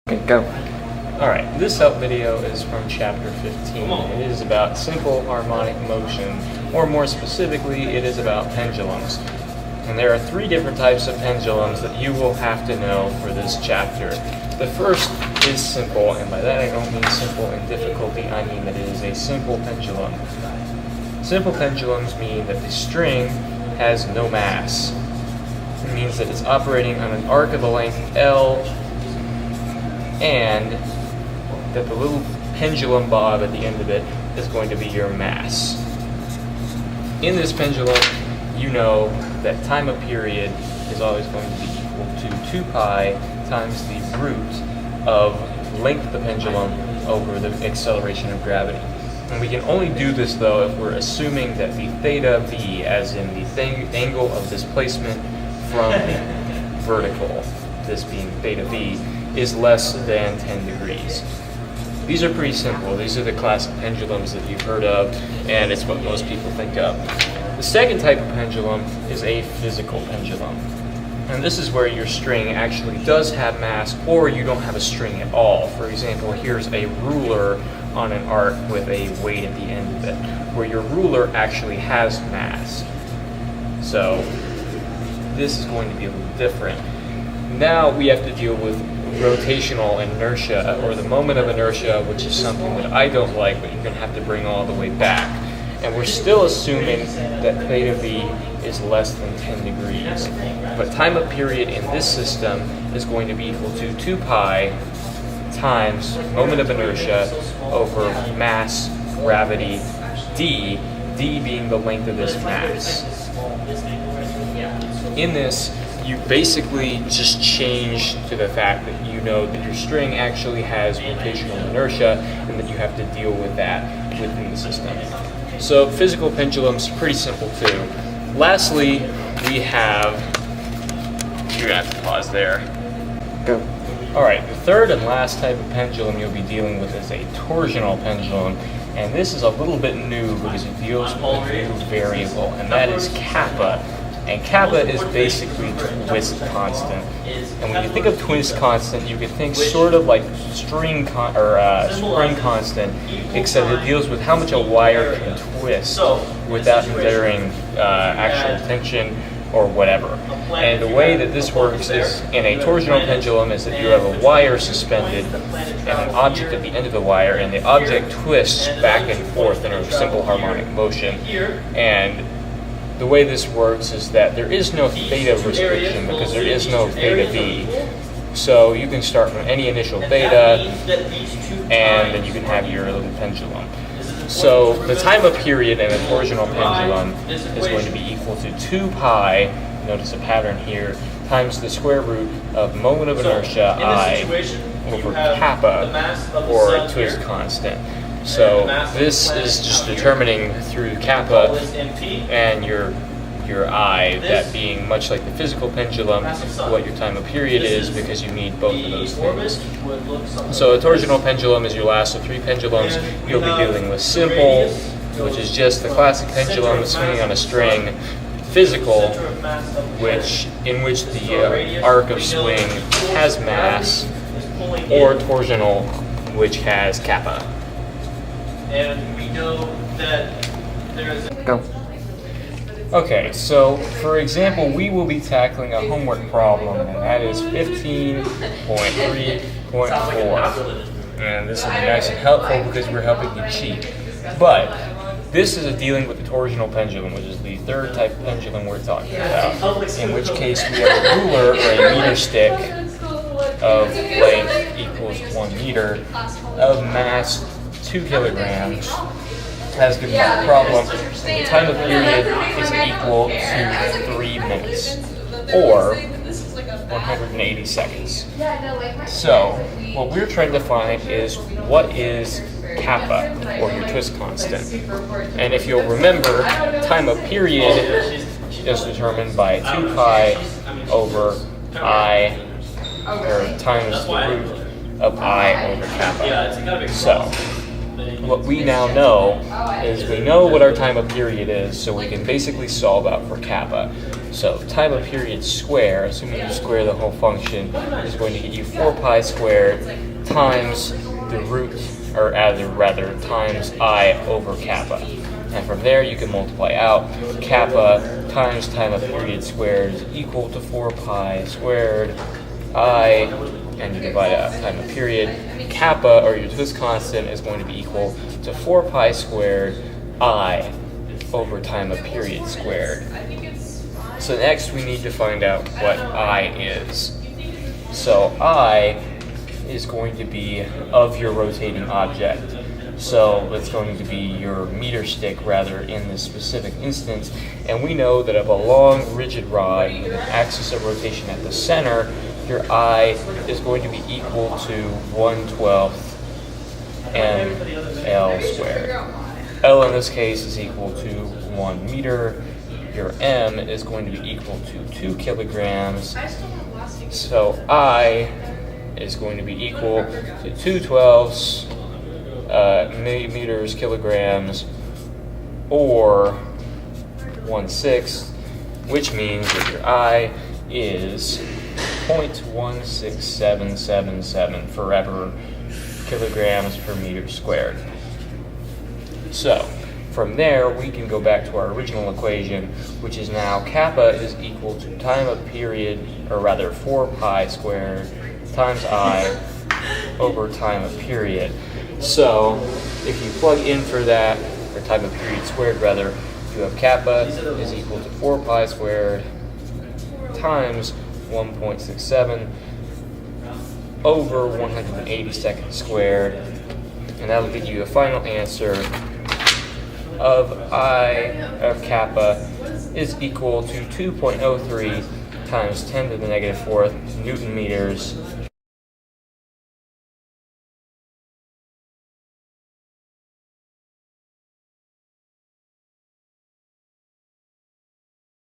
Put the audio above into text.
Okay, go. Alright, this help video is from chapter 15. It is about simple harmonic motion, or more specifically, it is about pendulums. And there are three different types of pendulums that you will have to know for this chapter. The first is simple, and by that I don't mean simple in difficulty, I mean that it is a simple pendulum. Simple pendulums mean that the string has no mass. It means that it's operating on an arc of a length L, and that the little pendulum bob at the end of it is going to be your mass. In this pendulum, you know that time of period is always going to be equal to 2 pi times the root of length of the pendulum over the acceleration of gravity. And we can only do this though if we're assuming that the theta v, as in the angle of displacement from the vertical, this being theta v, is less than 10 degrees. These are pretty simple. These are the classic pendulums that you've heard of, and it's what most people think of. The second type of pendulum is a physical pendulum. And this is where your string actually does have mass, or you don't have a string at all. For example, here's a ruler on an arc with a weight at the end of it, where your ruler actually has mass. So this is going to be a little different. Now we have to deal with rotational inertia, or the moment of inertia, which is something that I don't like, but you're going to have to bring all the way back. And we're still assuming that theta v is less than 10 degrees. But time of period in this system is going to be equal to 2 pi times moment of inertia over mass, gravity, d being the length of this mass. In this, you basically just change to the fact that you know that your string actually has rotational inertia and that you have to deal with that within the system. So physical pendulums, pretty simple too. Lastly, we have, you're going to have to pause there. Go. Alright, the third and last type of pendulum you'll be dealing with is a torsional pendulum. And this is a little bit new because it deals with a new variable, and that is kappa. And kappa is basically twist constant. And when you think of twist constant, you can think sort of like spring constant, except it deals with how much a wire can twist without considering actual tension or whatever. And the way that this works is in a torsional pendulum is that you have a wire suspended and an object at the end of the wire, and the object twists back and forth in a simple harmonic motion. And the way this works is that there is no theta restriction because there is no theta v. So you can start from any initial theta, and then you can have your little pendulum. So the time of period in a torsional pendulum is going to be equal to 2 pi, notice a pattern here, times the square root of moment of inertia I over kappa, or twist constant. So this is just determining through kappa and your I, that being much like the physical pendulum, what your time of period is, because you need both of those things. So a torsional pendulum is your last of three pendulums. You'll be dealing with simple, which is just the classic pendulum swinging on a string, physical, in which the arc of swing has mass, or torsional, which has kappa. And we know that there's Go. Okay, so for example, we will be tackling a homework problem, and that is 15.3.4. And this will be nice and helpful because we're helping you cheat. But this is dealing with the torsional pendulum, which is the third type of pendulum we're talking about, in which case we have a ruler or a meter stick of length equals 1 meter, of mass 2 kilograms, has given us a problem. The time of period is equal to 3 minutes, or 180 seconds. So what we're trying to find is what is kappa, or your twist constant. And if you'll remember, time of period is determined by 2 pi over I, or times the root of I over kappa. So what we now know is we know what our time of period is, so we can basically solve out for kappa. So time of period square, assuming you square the whole function, is going to get you 4 pi squared times the root, or rather times I over kappa. And from there you can multiply out. Kappa times time of period squared is equal to 4 pi squared I, and you divide out time of period. Kappa, or your twist constant, is going to be equal to 4 pi squared I over time of period squared. So next we need to find out what I is. So I is going to be of your rotating object. So it's going to be your meter stick, rather, in this specific instance. And we know that of a long rigid rod with an axis of rotation at the center, your I is going to be equal to 1/12 mL squared. L in this case is equal to 1 meter. Your M is going to be equal to 2 kilograms. So I is going to be equal to 2/12 millimeters kilograms, or 1/6, which means that your I is 0.16777 forever kilograms per meter squared. So from there we can go back to our original equation, which is now kappa is equal to time of period, or rather 4 pi squared times I over time of period. So if you plug in for that, or time of period squared rather, you have kappa is equal to 4 pi squared times 1.67 over 180 seconds squared, and that'll give you a final answer of I of kappa is equal to 2.03 times 10 to the negative 4th Newton meters